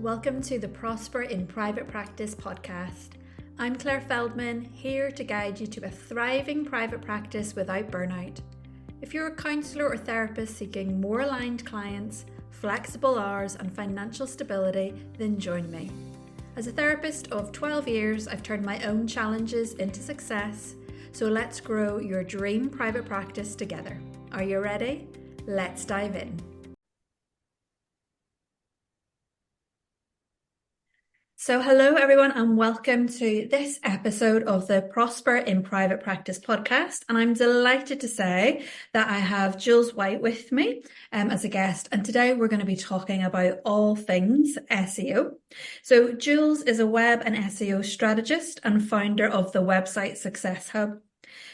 Welcome to the Prosper in Private Practice podcast. I'm Claire Feldman, here to guide you to a thriving private practice without burnout. If you're a counsellor or therapist seeking more aligned clients, flexible hours and financial stability, then join me. As a therapist of 12 years, I've turned my own challenges into success, so let's grow your dream private practice together. Are you ready? Let's dive in. So hello everyone and welcome to this episode of the Prosper in Private Practice podcast. And I'm delighted to say that I have Jules White with me as a guest. And today we're going to be talking about all things SEO. So Jules is a web and SEO strategist and founder of the website Success Hub.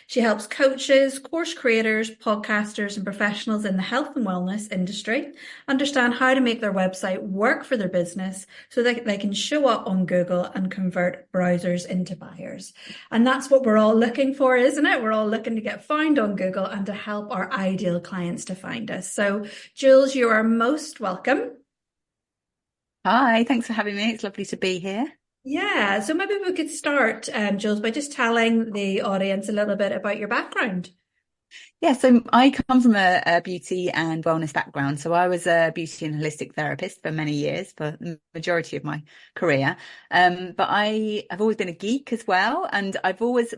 She helps coaches, course creators, podcasters, and professionals in the health and wellness industry understand how to make their website work for their business so that they can show up on Google and convert browsers into buyers. And that's what we're all looking for, isn't it? We're all looking to get found on Google and to help our ideal clients to find us. So, Jules, you are most welcome. Hi, thanks for having me. It's lovely to be here. Yeah, so maybe we could start, Jules, by just telling the audience a little bit about your background. Yeah, so I come from a beauty and wellness background. So I was a beauty and holistic therapist for many years, for the majority of my career. But I have always been a geek as well. And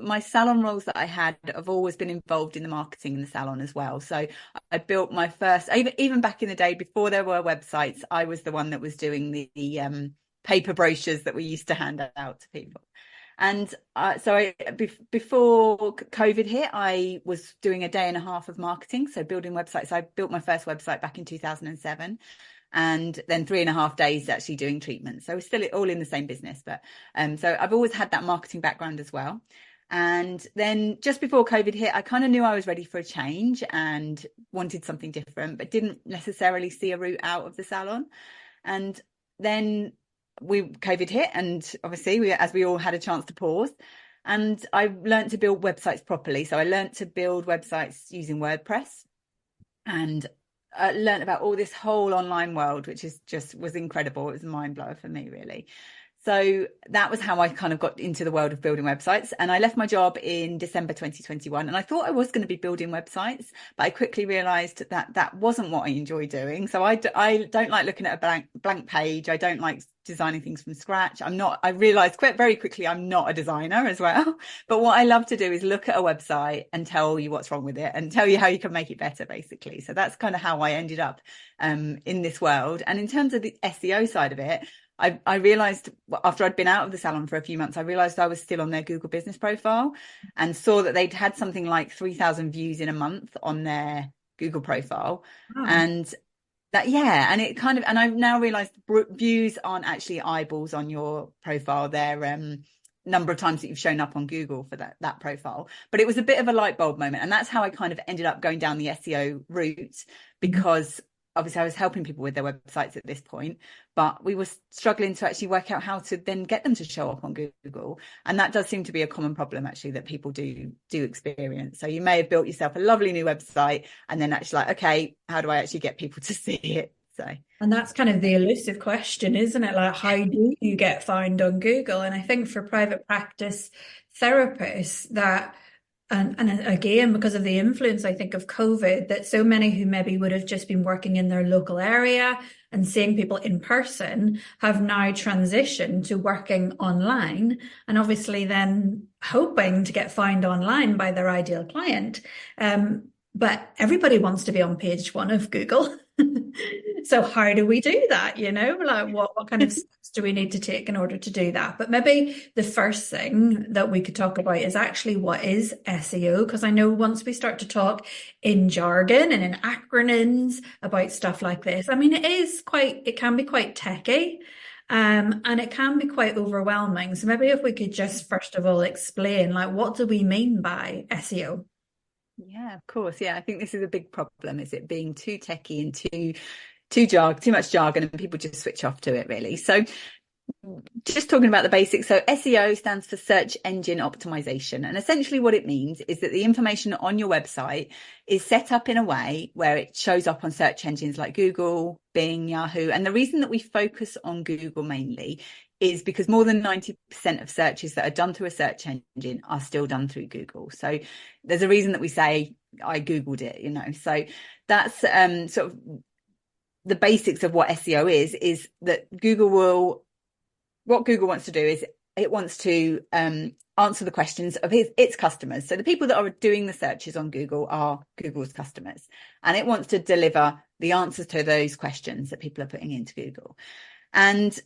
my salon roles that I had have always been involved in the marketing in the salon as well. So I built my first, even back in the day before there were websites, I was the one that was doing the paper brochures that we used to hand out to people. And before COVID hit, I was doing a day and a half of marketing, so building websites. I built my first website back in 2007, and then 3.5 days actually doing treatments. So we're still all in the same business, but so I've always had that marketing background as well. And then just before COVID hit, I kind of knew I was ready for a change and wanted something different, but didn't necessarily see a route out of the salon. And then COVID hit, and obviously as we all had a chance to pause, and I learned to build websites properly. So I learned to build websites using WordPress, and learned about all this whole online world, which was incredible. It was a mind blower for me, really. So that was how I kind of got into the world of building websites. And I left my job in December 2021. And I thought I was going to be building websites, but I quickly realized that that wasn't what I enjoy doing. So I don't like looking at a blank page. I don't like designing things from scratch. I realized quite very quickly I'm not a designer as well. But what I love to do is look at a website and tell you what's wrong with it and tell you how you can make it better, basically. So that's kind of how I ended up in this world. And in terms of the SEO side of it, I realized after I'd been out of the salon for a few months, I realized I was still on their Google business profile and saw that they'd had something like 3,000 views in a month on their Google profile. Wow. And and I've now realized views aren't actually eyeballs on your profile. They're number of times that you've shown up on Google for that profile. But it was a bit of a light bulb moment. And that's how I kind of ended up going down the SEO route, because obviously I was helping people with their websites at this point, but we were struggling to actually work out how to then get them to show up on Google. And that does seem to be a common problem, actually, that people do experience. So you may have built yourself a lovely new website and then actually like, okay, how do I actually get people to see it? And that's kind of the elusive question, isn't it? Like, how do you get found on Google? And I think for private practice therapists and again, because of the influence, I think, of COVID, that so many who maybe would have just been working in their local area and seeing people in person have now transitioned to working online, and obviously then hoping to get found online by their ideal client. But everybody wants to be on page 1 of Google. So how do we do that? Like what kind of steps do we need to take in order to do that? But maybe the first thing that we could talk about is actually what is SEO? Because I know once we start to talk in jargon and in acronyms about stuff like this, I mean, it can be quite techy. And it can be quite overwhelming. So maybe if we could just first of all explain, like, what do we mean by SEO? Yeah, of course. Yeah, I think this is a big problem. Is it being too techie and too much jargon, and people just switch off to it, really. So just talking about the basics. So SEO stands for search engine optimization. And essentially what it means is that the information on your website is set up in a way where it shows up on search engines like Google, Bing, Yahoo. And the reason that we focus on Google mainly is because more than 90% of searches that are done through a search engine are still done through Google. So there's a reason that we say, I Googled it, So that's sort of the basics of what SEO is that what Google wants to do is it wants to answer the questions of its customers. So the people that are doing the searches on Google are Google's customers, and it wants to deliver the answers to those questions that people are putting into Google. And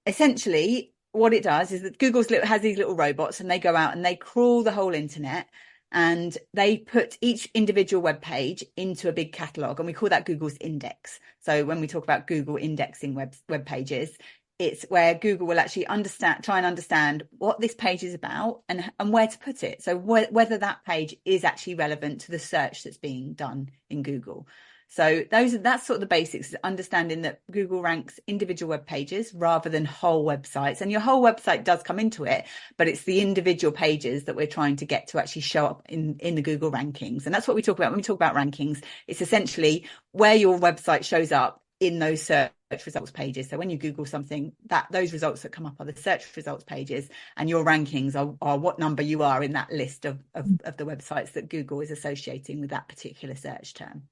essentially what it does is that Google has these little robots, and they go out and they crawl the whole internet, and they put each individual web page into a big catalog, and we call that Google's index. So when we talk about Google indexing web pages, it's where Google will actually try and understand what this page is about and where to put it. So whether that page is actually relevant to the search that's being done in Google. So that's sort of the basics, understanding that Google ranks individual web pages rather than whole websites. And your whole website does come into it, but it's the individual pages that we're trying to get to actually show up in the Google rankings. And that's what we talk about when we talk about rankings. It's essentially where your website shows up in those search results pages. So when you Google something, those results that come up are the search results pages, and your rankings are what number you are in that list of the websites that Google is associating with that particular search term.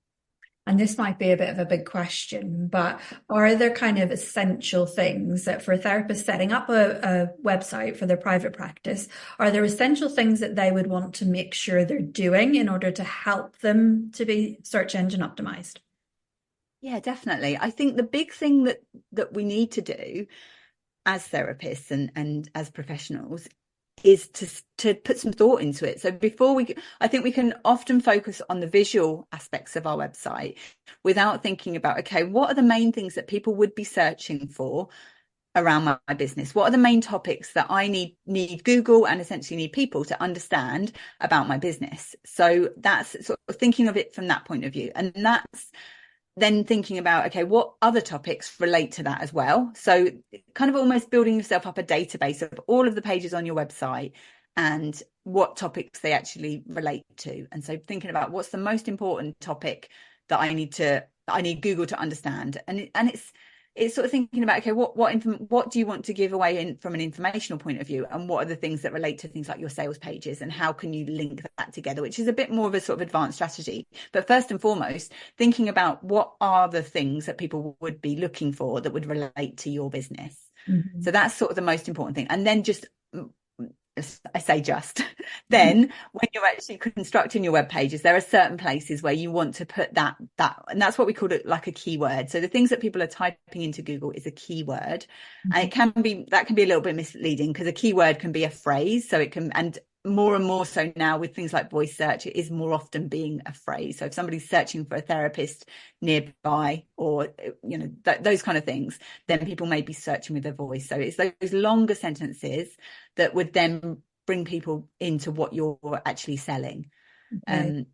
And this might be a bit of a big question, but are there kind of essential things that for a therapist setting up a website for their private practice, are there essential things that they would want to make sure they're doing in order to help them to be search engine optimized? Yeah, definitely. I think the big thing that we need to do as therapists and as professionals is to put some thought into it. So I think we can often focus on the visual aspects of our website without thinking about, okay, what are the main things that people would be searching for around my business? What are the main topics that I need Google and essentially need people to understand about my business? So that's sort of thinking of it from that point of view. And that's then thinking about, okay, what other topics relate to that as well? So kind of almost building yourself up a database of all of the pages on your website and what topics they actually relate to. And so thinking about what's the most important topic that I need Google to understand. And it's sort of thinking about, okay, what do you want to give away from an informational point of view, and what are the things that relate to things like your sales pages, and how can you link that together, which is a bit more of a sort of advanced strategy. But first and foremost, thinking about what are the things that people would be looking for that would relate to your business. Mm-hmm. So that's sort of the most important thing. And then then when you're actually constructing your web pages, there are certain places where you want to put that, and that's what we call it, like a keyword. So the things that people are typing into Google is a keyword, and that can be a little bit misleading, because a keyword can be a phrase. So it can, and more so now with things like voice search, it is more often being a phrase. So if somebody's searching for a therapist nearby, or those kind of things, then people may be searching with their voice. So it's those longer sentences that would then bring people into what you're actually selling. Okay.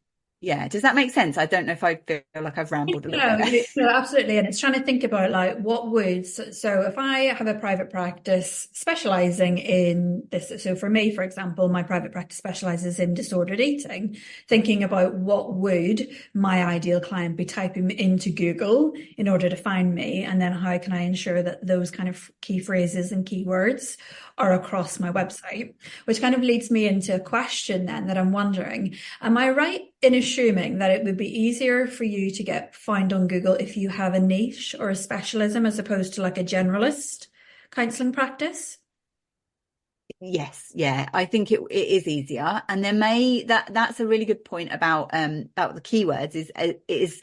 Yeah, does that make sense? I don't know if I feel like I've rambled a little bit. No, absolutely. And it's trying to think about like what so if I have a private practice specializing in this, so for me, for example, my private practice specializes in disordered eating, thinking about what would my ideal client be typing into Google in order to find me, and then how can I ensure that those kind of key phrases and keywords are across my website, which kind of leads me into a question then that I'm wondering, am I right in assuming that it would be easier for you to get found on Google if you have a niche or a specialism as opposed to like a generalist counseling practice? Yes, yeah, I think it is easier. And that's a really good point about the keywords is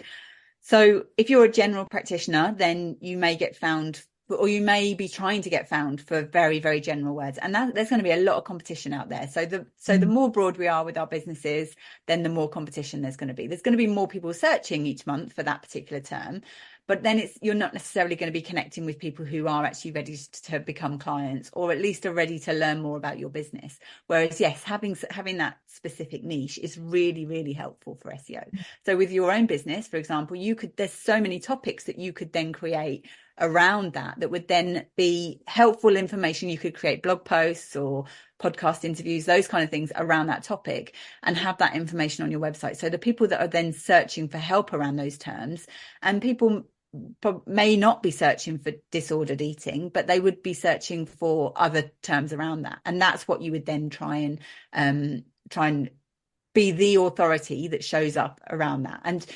so if you're a general practitioner, then you may get found, or you may be trying to get found for very, very general words. And there's going to be a lot of competition out there. So the more broad we are with our businesses, then the more competition there's going to be. There's going to be more people searching each month for that particular term. But then you're not necessarily going to be connecting with people who are actually ready to become clients, or at least are ready to learn more about your business. Whereas, yes, having that specific niche is really, really helpful for SEO. So with your own business, for example, there's so many topics that you could then create around that would then be helpful information. You could create blog posts or podcast interviews, those kind of things around that topic, and have that information on your website. So the people that are then searching for help around those terms, and people may not be searching for disordered eating, but they would be searching for other terms around that. And that's what you would then try and be the authority that shows up around that. And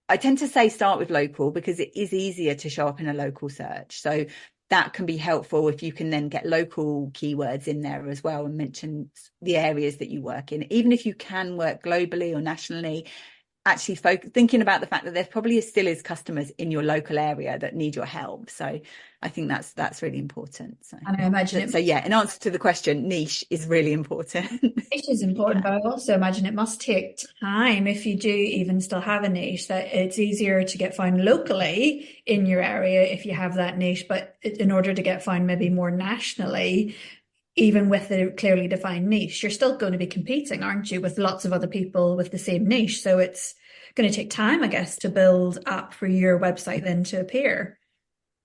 I tend to say start with local, because it is easier to show up in a local search. So that can be helpful if you can then get local keywords in there as well and mention the areas that you work in. Even if you can work globally or nationally, actually thinking about the fact that there probably still is customers in your local area that need your help. So I think that's really important. So, and I imagine yeah, in answer to the question, niche is really important. Niche is important, but I also imagine it must take time, if you do even still have a niche, that it's easier to get found locally in your area if you have that niche, but in order to get found maybe more nationally, even with a clearly defined niche, you're still going to be competing, aren't you, with lots of other people with the same niche. So it's going to take time, I guess, to build up for your website then to appear.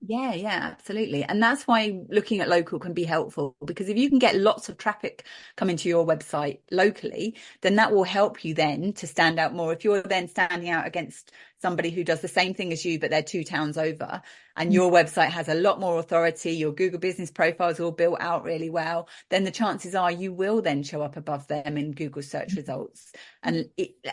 Yeah, absolutely. And that's why looking at local can be helpful, because if you can get lots of traffic coming to your website locally, then that will help you then to stand out more. If you're then standing out against somebody who does the same thing as you, but they're 2 towns over, and your website has a lot more authority, your Google business profile is all built out really well, then the chances are you will then show up above them in Google search results. And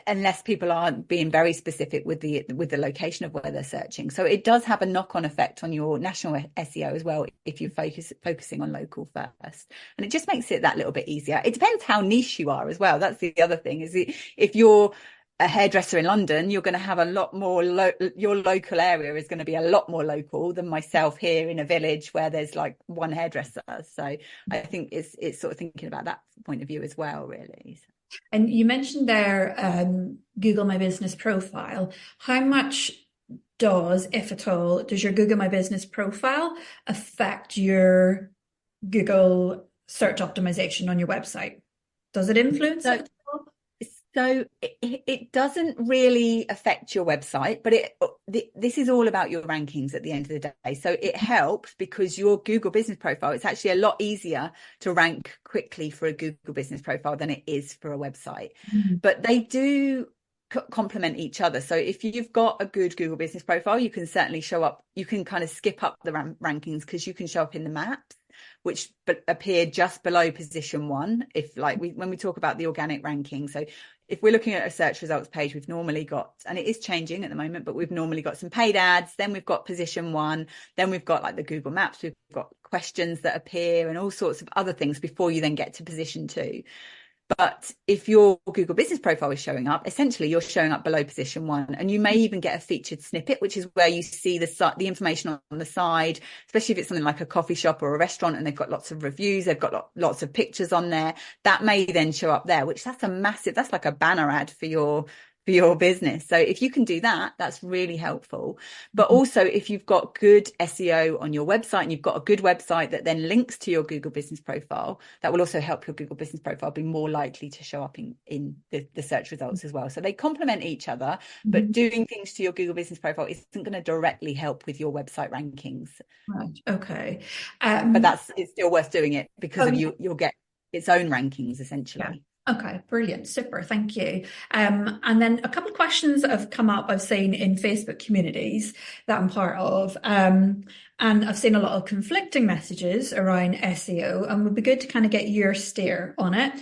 unless people aren't being very specific with the location of where they're searching. So it does have a knock-on effect on your national SEO as well, if you're focusing on local first. And it just makes it that little bit easier. It depends how niche you are as well. That's the other thing, is if you're a hairdresser in London, you're going to have a lot more, your local area is going to be a lot more local than myself here in a village where there's like one hairdresser. So I think it's sort of thinking about that point of view as well, really. And you mentioned there Google My Business profile. How much does, if at all, does your Google My Business profile affect your Google search optimization on your website? Does it influence it? So it doesn't really affect your website, but this is all about your rankings at the end of the day. So it helps because your Google business profile, it's actually a lot easier to rank quickly for a Google business profile than it is for a website. Mm-hmm. But they do complement each other. So if you've got a good Google business profile, you can certainly show up, you can kind of skip up the rankings, because you can show up in the maps, which appear just below position 1. If when we talk about the organic ranking. So if we're looking at a search results page, we've normally got, and it is changing at the moment, but we've normally got some paid ads, then we've got position 1, then we've got like the Google Maps, we've got questions that appear and all sorts of other things before you then get to position 2. But if your Google business profile is showing up, essentially you're showing up below position 1, and you may even get a featured snippet, which is where you see the information on the side, especially if it's something like a coffee shop or a restaurant and they've got lots of reviews, they've got lots of pictures on there. That may then show up there, which that's like a banner ad for your business. So if you can do that, that's really helpful. But also if you've got good SEO on your website and you've got a good website that then links to your Google business profile, that will also help your Google business profile be more likely to show up in the search results as well. So they complement each other, but doing things to your Google business profile isn't going to directly help with your website rankings. Right. Okay. But it's still worth doing it because you'll get its own rankings essentially. Yeah. Okay, brilliant. Super. Thank you. And then a couple of questions that have come up I've seen in Facebook communities that I'm part of. And I've seen a lot of conflicting messages around SEO, and it would be good to kind of get your steer on it.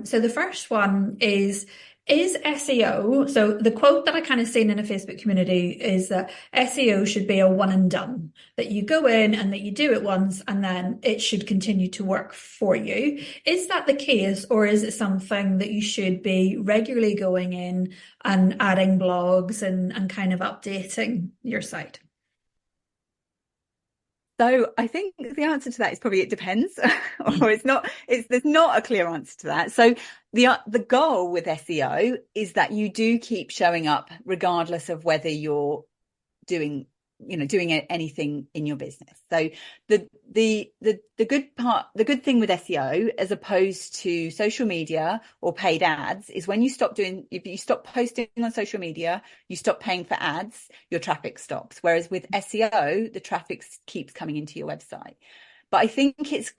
So the first one is SEO, so the quote that I kind of seen in a Facebook community is that SEO should be a one and done, that you go in and that you do it once and then it should continue to work for you. Is that the case, or is it something that you should be regularly going in and adding blogs and kind of updating your site? So I think the answer to that is probably it depends, or there's not a clear answer to that. So the goal with SEO is that you do keep showing up regardless of whether you're doing doing anything in your business. So the good thing with SEO, as opposed to social media or paid ads, is when if you stop posting on social media, you stop paying for ads, your traffic stops. Whereas with SEO, the traffic keeps coming into your website. But I think it's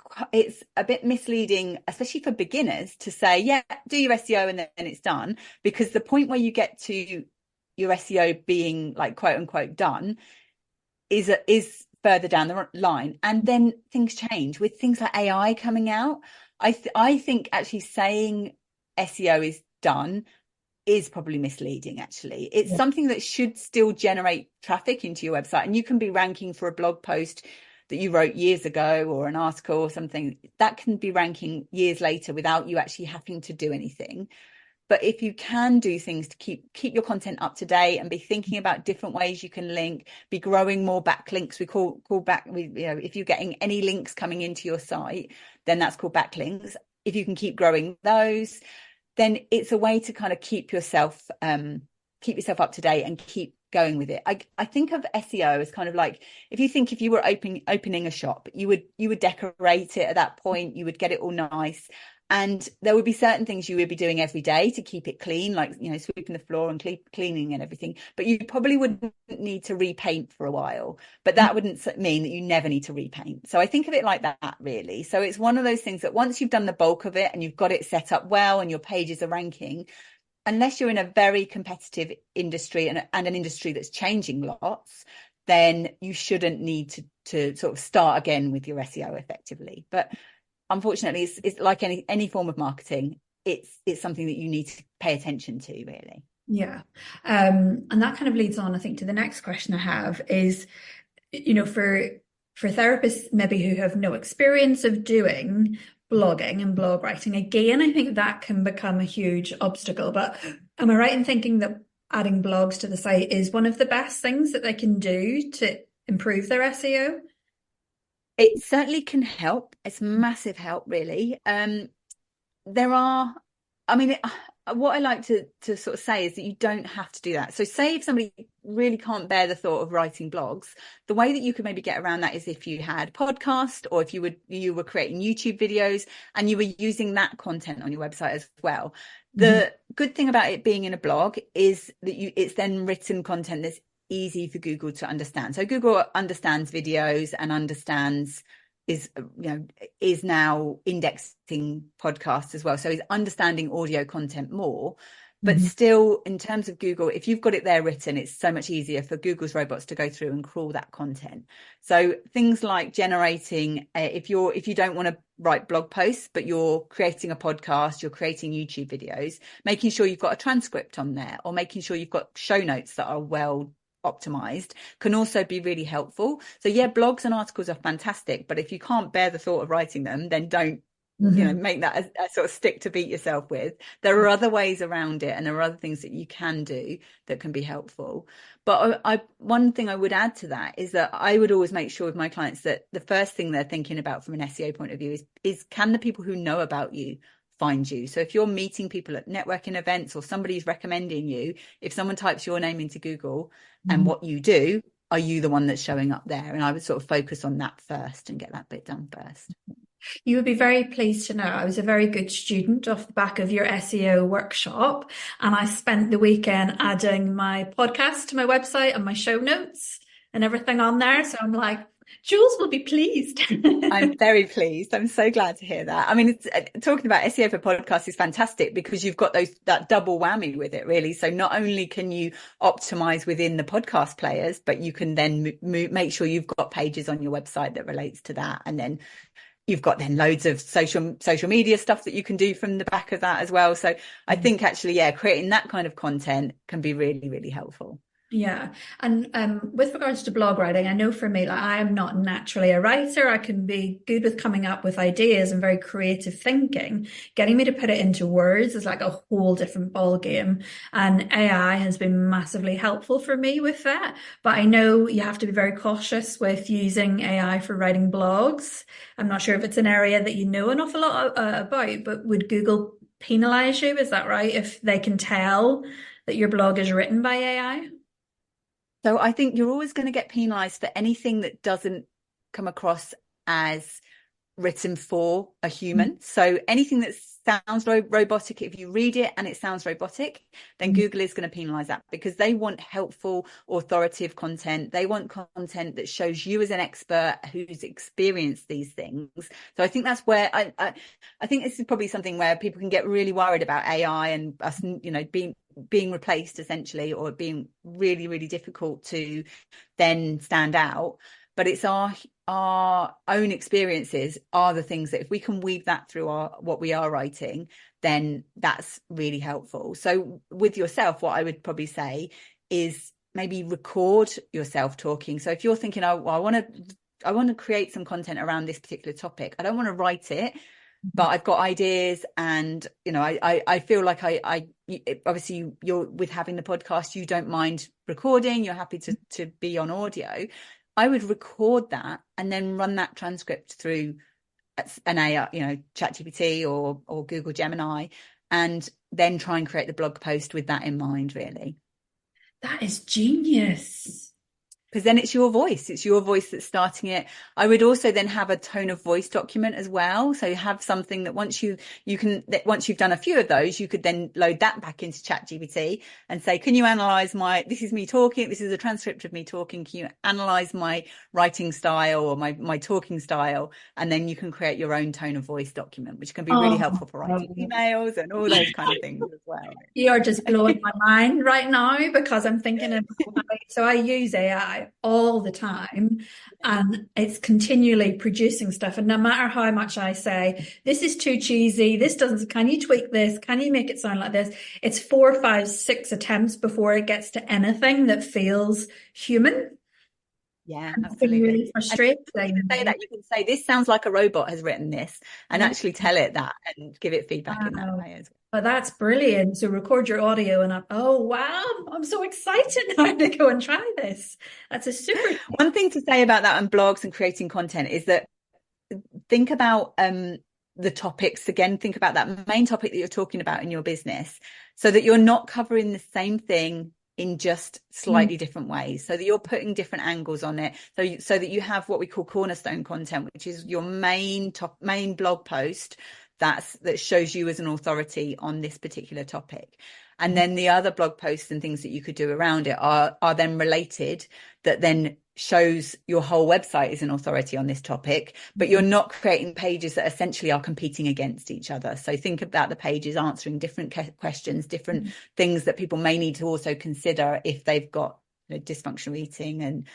a bit misleading, especially for beginners, to say, yeah, do your SEO and then it's done. Because the point where you get to your SEO being like quote unquote done is further down the line, and then things change with things like AI coming out. I think actually saying SEO is done is probably misleading. Actually, it's something that should still generate traffic into your website, and you can be ranking for a blog post that you wrote years ago, or an article or something that can be ranking years later without you actually having to do anything. But if you can do things to keep your content up to date and be thinking about different ways you can link, be growing more backlinks. We call back, if you're getting any links coming into your site, then that's called backlinks. If you can keep growing those, then it's a way to kind of keep yourself up to date and keep going with it. I think of SEO as kind of like, if you were opening a shop, you would decorate it at that point, you would get it all nice. And there would be certain things you would be doing every day to keep it clean, like, sweeping the floor and cleaning and everything. But you probably wouldn't need to repaint for a while. But that wouldn't mean that you never need to repaint. So I think of it like that, really. So it's one of those things that once you've done the bulk of it and you've got it set up well and your pages are ranking, unless you're in a very competitive industry and an industry that's changing lots, then you shouldn't need to sort of start again with your SEO effectively. But unfortunately, it's like any form of marketing. It's something that you need to pay attention to, really. Yeah. And that kind of leads on, I think, to the next question I have is, for therapists maybe who have no experience of doing blogging and blog writing, again, I think that can become a huge obstacle. But am I right in thinking that adding blogs to the site is one of the best things that they can do to improve their SEO? It certainly can help. It's massive help, really. What I like to sort of say is that you don't have to do that. So say if somebody really can't bear the thought of writing blogs, the way that you could maybe get around that is if you had a podcast, or if you were creating YouTube videos and you were using that content on your website as well. The good thing about it being in a blog is that it's then written content that's easy for Google to understand. So Google understands videos and is now indexing podcasts as well. So is understanding audio content more. But still, in terms of Google, if you've got it there written, it's so much easier for Google's robots to go through and crawl that content. So things like generating, if you don't want to write blog posts, but you're creating a podcast, you're creating YouTube videos, making sure you've got a transcript on there, or making sure you've got show notes that are well optimized, can also be really helpful. So yeah, blogs and articles are fantastic, but if you can't bear the thought of writing them, then don't make that a sort of stick to beat yourself with. There are other ways around it, and there are other things that you can do that can be helpful. But one thing I would add to that is that I would always make sure with my clients that the first thing they're thinking about from an SEO point of view is can the people who know about you find you? So if you're meeting people at networking events, or somebody's recommending you, if someone types your name into Google and what you do, are you the one that's showing up there? And I would sort of focus on that first and get that bit done first. You would be very pleased to know I was a very good student off the back of your SEO workshop, and I spent the weekend adding my podcast to my website and my show notes and everything on there. So I'm like, Jules will be pleased. I'm very pleased. I'm so glad to hear that. I mean, talking about SEO for podcasts is fantastic because you've got that double whammy with it, really. So not only can you optimize within the podcast players, but you can then make sure you've got pages on your website that relates to that. And then you've got then loads of social media stuff that you can do from the back of that as well. So I think actually, yeah, creating that kind of content can be really, really helpful. Yeah. And with regards to blog writing, I know for me, like, I am not naturally a writer. I can be good with coming up with ideas and very creative thinking. Getting me to put it into words is like a whole different ball game. And AI has been massively helpful for me with that. But I know you have to be very cautious with using AI for writing blogs. I'm not sure if it's an area that you know an awful lot about, but would Google penalize you? Is that right? If they can tell that your blog is written by AI? So I think you're always going to get penalized for anything that doesn't come across as written for a human. So anything that sounds robotic, if you read it and it sounds robotic, then Google is going to penalize that, because they want helpful, authoritative content. They want content that shows you as an expert who's experienced these things. So I think that's where I think this is probably something where people can get really worried about AI and us, being replaced essentially, or being really, really difficult to then stand out. But it's our own experiences are the things that if we can weave that through what we are writing, then that's really helpful. So with yourself, what I would probably say is maybe record yourself talking. So if you're thinking, oh, well, I want to create some content around this particular topic, I don't want to write it, but I've got ideas, and I feel like I obviously you're with having the podcast, you don't mind recording, you're happy to be on audio. I would record that and then run that transcript through an AI, ChatGPT or Google Gemini, and then try and create the blog post with that in mind, really. That is genius. Because then it's your voice that's starting it. I would also then have a tone of voice document as well. So you have something that once you've done a few of those, you could then load that back into ChatGPT and say, can you analyze this is me talking, this is a transcript of me talking, can you analyze my writing style or my talking style? And then you can create your own tone of voice document, which can be really helpful for writing emails and all those kind of things as well. You are just blowing my mind right now, because I'm thinking of so I use AI all the time, and it's continually producing stuff. And no matter how much I say, this is too cheesy, this doesn't, can you tweak this? Can you make it sound like this? It's 4, 5, 6 attempts before it gets to anything that feels human. Yeah, And absolutely. really frustrating. You can say this sounds like a robot has written this, and actually tell it that and give it feedback in that way as well. Oh, that's brilliant. So record your audio and oh wow, I'm so excited now to go and try this. That's a super. One thing to say about that on blogs and creating content is that think about the topics again. Think about that main topic that you're talking about in your business, so that you're not covering the same thing in just slightly different ways, so that you're putting different angles on it, so that you have what we call cornerstone content, which is your main blog post that shows you as an authority on this particular topic. And then the other blog posts and things that you could do around it are then related, that then shows your whole website is an authority on this topic, but you're not creating pages that essentially are competing against each other. So think about the pages answering different questions, different things that people may need to also consider if they've got dysfunctional eating and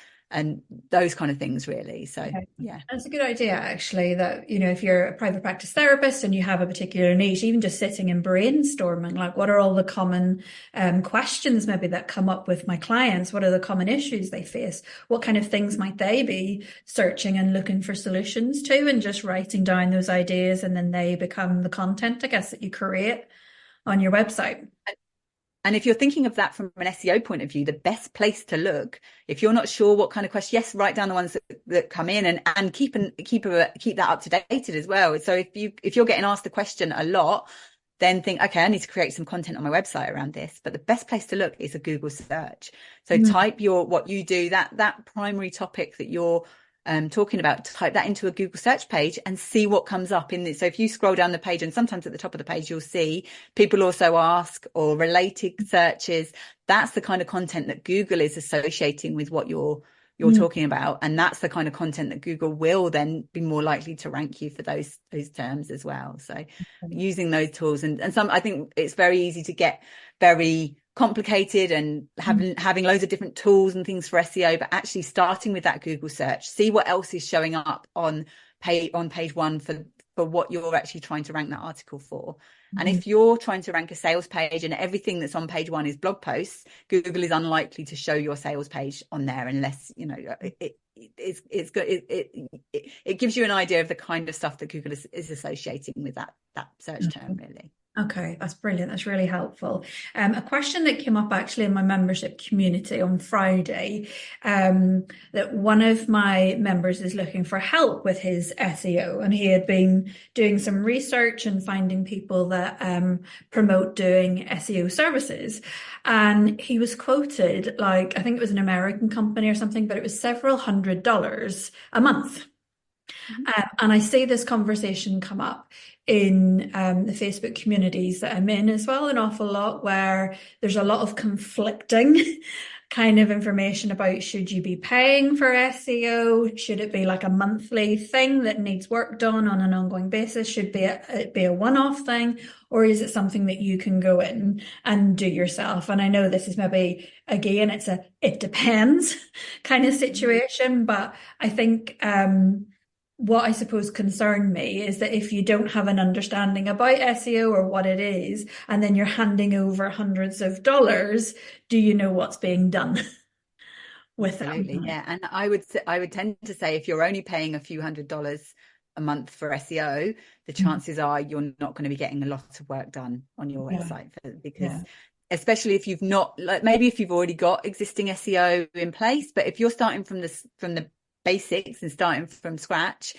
those kind of things, really. So yeah, that's a good idea, actually, that if you're a private practice therapist and you have a particular niche, even just sitting and brainstorming, like, what are all the common questions maybe that come up with my clients? What are the common issues they face? What kind of things might they be searching and looking for solutions to, and just writing down those ideas, and then they become the content, I guess, that you create on your website. And if you're thinking of that from an SEO point of view, the best place to look, if you're not sure what kind of question, yes, write down the ones that come in, and keep that up to date as well. So if you're getting asked a question a lot, then think, okay, I need to create some content on my website around this. But the best place to look is a Google search. So type what you do, that primary topic that you're talking about, type that into a Google search page and see what comes up in this. So if you scroll down the page, and sometimes at the top of the page, you'll see people also ask or related searches. That's the kind of content that Google is associating with what you're talking about. And that's the kind of content that Google will then be more likely to rank you for those terms as well. So using those tools, and some, I think it's very easy to get very complicated and having loads of different tools and things for SEO, but actually starting with that Google search, see what else is showing up on page one for what you're actually trying to rank that article for. And if you're trying to rank a sales page and everything that's on page one is blog posts, Google is unlikely to show your sales page on there unless it's good. It gives you an idea of the kind of stuff that Google is associating with that search term, really. Okay, that's brilliant. That's really helpful. A question that came up actually in my membership community on Friday, that one of my members is looking for help with his SEO, and he had been doing some research and finding people that promote doing SEO services. And he was quoted, like, I think it was an American company or something, but it was several $100s a month. And I see this conversation come up in the Facebook communities that I'm in as well, an awful lot, where there's a lot of conflicting kind of information about, should you be paying for SEO? Should it be like a monthly thing that needs work done on an ongoing basis? Should it be a one-off thing? Or is it something that you can go in and do yourself? And I know this is maybe, again, it depends kind of situation, but I think what I suppose concerned me is that if you don't have an understanding about SEO or what it is, and then you're handing over hundreds of dollars, do you know what's being done with Absolutely, them? yeah. And I would tend to say if you're only paying a few $100s a month for SEO, the chances are you're not going to be getting a lot of work done on your Yeah, website because yeah. especially if you've not, like, maybe if you've already got existing SEO in place, but if you're starting from the basics and starting from scratch,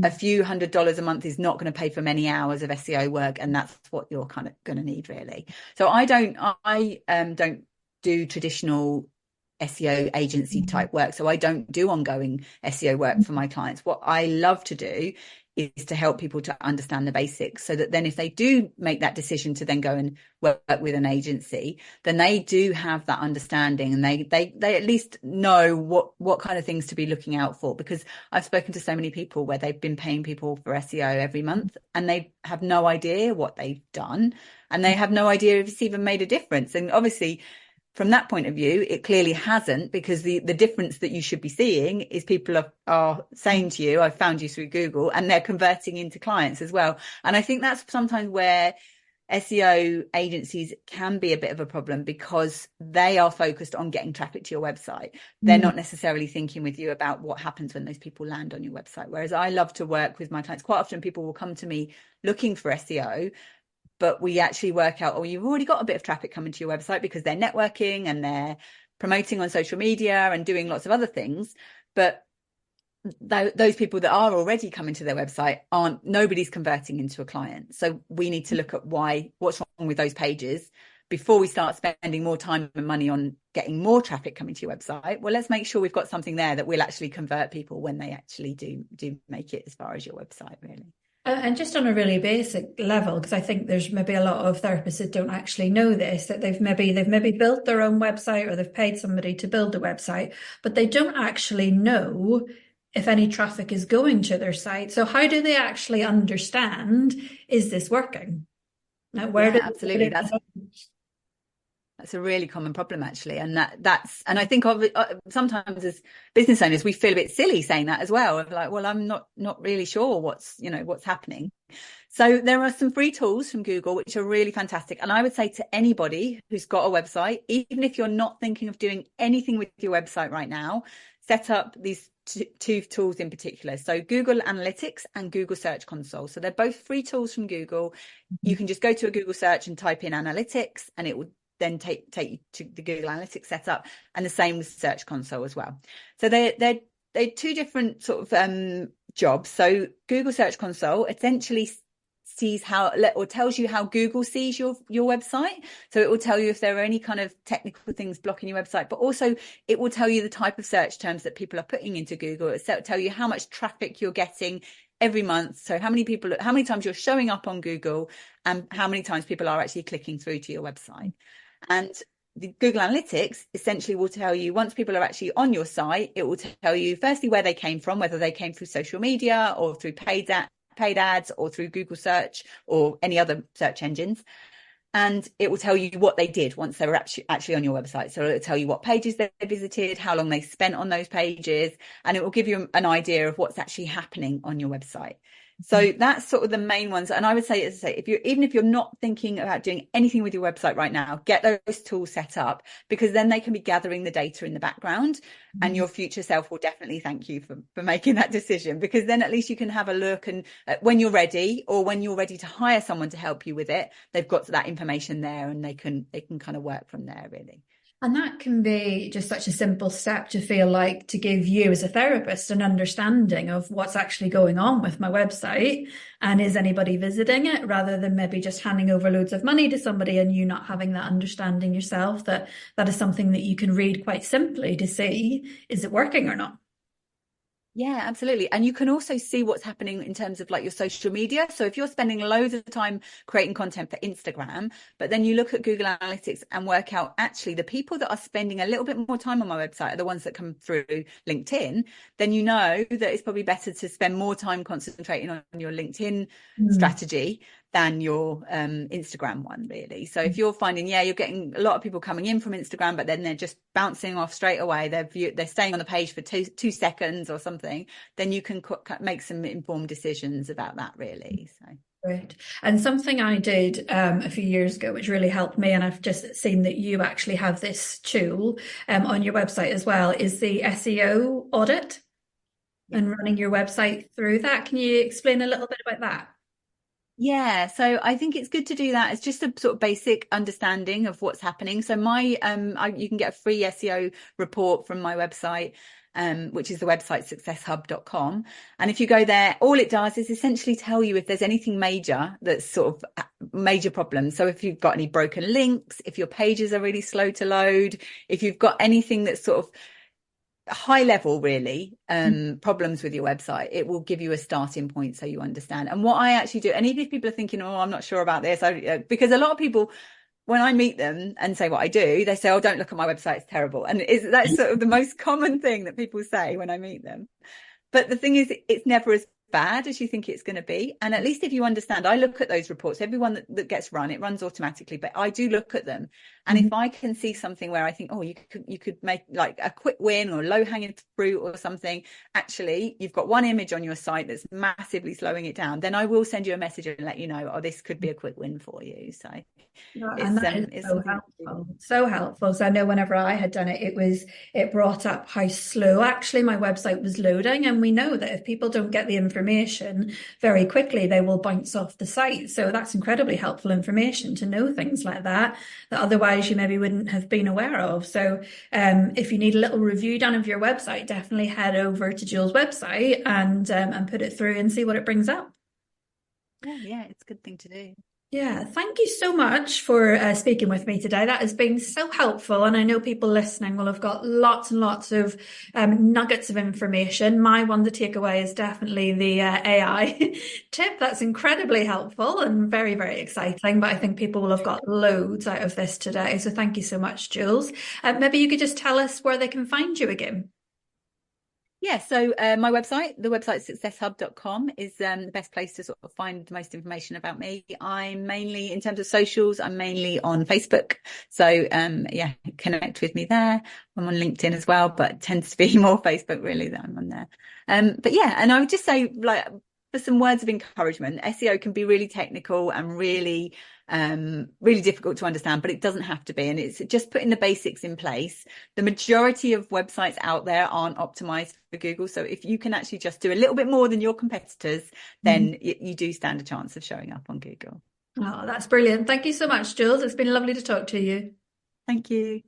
a few $100s a month is not going to pay for many hours of SEO work, and that's what you're kind of going to need, really. So I don't do traditional SEO agency type work. So I don't do ongoing SEO work for my clients. What I love to do is to help people to understand the basics, so that then if they do make that decision to then go and work with an agency, then they do have that understanding, and they at least know what kind of things to be looking out for. Because I've spoken to so many people where they've been paying people for SEO every month and they have no idea what they've done, and they have no idea if it's even made a difference. And obviously from that point of view, it clearly hasn't, because the difference that you should be seeing is people are saying to you, I found you through Google, and they're converting into clients as well. And I think that's sometimes where SEO agencies can be a bit of a problem, because they are focused on getting traffic to your website. They're not necessarily thinking with you about what happens when those people land on your website. Whereas I love to work with my clients. Quite often people will come to me looking for SEO, but we actually work out, oh, you've already got a bit of traffic coming to your website because they're networking and they're promoting on social media and doing lots of other things. But those people that are already coming to their website nobody's converting into a client. So we need to look at what's wrong with those pages before we start spending more time and money on getting more traffic coming to your website. Well, let's make sure we've got something there that will actually convert people when they actually do make it as far as your website, really. And just on a really basic level, because I think there's maybe a lot of therapists that don't actually know this, that they've maybe built their own website, or they've paid somebody to build a website, but they don't actually know if any traffic is going to their site. So how do they actually understand, is this working? Now, Yeah, absolutely. That's a really common problem, actually. And and I think sometimes as business owners, we feel a bit silly saying that as well. Of like, well, I'm not really sure what's happening. So there are some free tools from Google, which are really fantastic. And I would say to anybody who's got a website, even if you're not thinking of doing anything with your website right now, set up these two tools in particular. So Google Analytics and Google Search Console. So they're both free tools from Google. You can just go to a Google search and type in analytics, and it will then take you to the Google Analytics setup, and the same with Search Console as well. So they're two different sort of jobs. So Google Search Console essentially sees or tells you how Google sees your website. So it will tell you if there are any kind of technical things blocking your website, but also it will tell you the type of search terms that people are putting into Google. It will tell you how much traffic you're getting every month. So how many times you're showing up on Google, and how many times people are actually clicking through to your website. And the Google Analytics essentially will tell you, once people are actually on your site, it will tell you firstly where they came from, whether they came through social media or through paid ads or through Google search or any other search engines. and it will tell you what they did once they were actually on your website. So it'll tell you what pages they visited, how long they spent on those pages, and it will give you an idea of what's actually happening on your website. So that's sort of the main ones. And I would say, as I say, even if you're not thinking about doing anything with your website right now, get those tools set up, because then they can be gathering the data in the background, and your future self will definitely thank you for making that decision, because then at least you can have a look, and when you're ready, or when you're ready to hire someone to help you with it, they've got that information there, and they can kind of work from there, really. And that can be just such a simple step to feel like to give you as a therapist an understanding of what's actually going on with my website and is anybody visiting it, rather than maybe just handing over loads of money to somebody and you not having that understanding yourself, that that is something that you can read quite simply to see, is it working or not? Yeah, absolutely. And you can also see what's happening in terms of like your social media. So if you're spending loads of time creating content for Instagram, but then you look at Google Analytics and work out actually the people that are spending a little bit more time on my website are the ones that come through LinkedIn, then you know that it's probably better to spend more time concentrating on your LinkedIn strategy than your Instagram one, really. So if you're finding, you're getting a lot of people coming in from Instagram, but then they're just bouncing off straight away, they're staying on the page for two seconds or something, then you can make some informed decisions about that, really. So Great. And something I did a few years ago, which really helped me, and I've just seen that you actually have this tool on your website as well, is the SEO audit and running your website through that. Can you explain a little bit about that? Yeah, so I think it's good to do that. It's just a sort of basic understanding of what's happening. So you can get a free SEO report from my website, which is the website successhub.com. And if you go there, all it does is essentially tell you if there's anything major that's sort of major problems. So if you've got any broken links, if your pages are really slow to load, if you've got anything that's sort of high level, really, problems with your website, it will give you a starting point so you understand. And what I actually do, and even if people are thinking, oh, I'm not sure about this, because a lot of people, when I meet them and say what I do, they say, oh, don't look at my website, it's terrible. And that's sort of the most common thing that people say when I meet them. But the thing is, it's never as bad as you think it's going to be. And at least if you understand, I look at those reports, everyone that gets run, it runs automatically, but I do look at them. And if I can see something where I think, oh, you could make like a quick win or low hanging fruit or something, actually, you've got one image on your site that's massively slowing it down, then I will send you a message and let you know, oh, this could be a quick win for you. So And that is so helpful. So helpful. So I know whenever I had done it, it brought up how slow actually my website was loading. And we know that if people don't get the information very quickly, they will bounce off the site. So that's incredibly helpful information to know things like that otherwise you maybe wouldn't have been aware of. So if you need a little review done of your website, definitely head over to Jules' website and put it through and see what it brings up. Yeah, it's a good thing to do. Yeah, thank you so much for speaking with me today. That has been so helpful. And I know people listening will have got lots and lots of nuggets of information. My one to take away is definitely the AI tip. That's incredibly helpful and very, very exciting. But I think people will have got loads out of this today. So thank you so much, Jules. Maybe you could just tell us where they can find you again. Yeah, so my website, the website successhub.com, is the best place to sort of find the most information about me. I'm mainly, in terms of socials, I'm mainly on Facebook. So yeah, connect with me there. I'm on LinkedIn as well, but it tends to be more Facebook really that I'm on there. But yeah, and I would just say, like, for some words of encouragement, SEO can be really technical and really difficult to understand, but it doesn't have to be. And it's just putting the basics in place. The majority of websites out there aren't optimized for Google. So if you can actually just do a little bit more than your competitors, then you do stand a chance of showing up on Google. Oh, that's brilliant. Thank you so much, Jules. It's been lovely to talk to you. Thank you.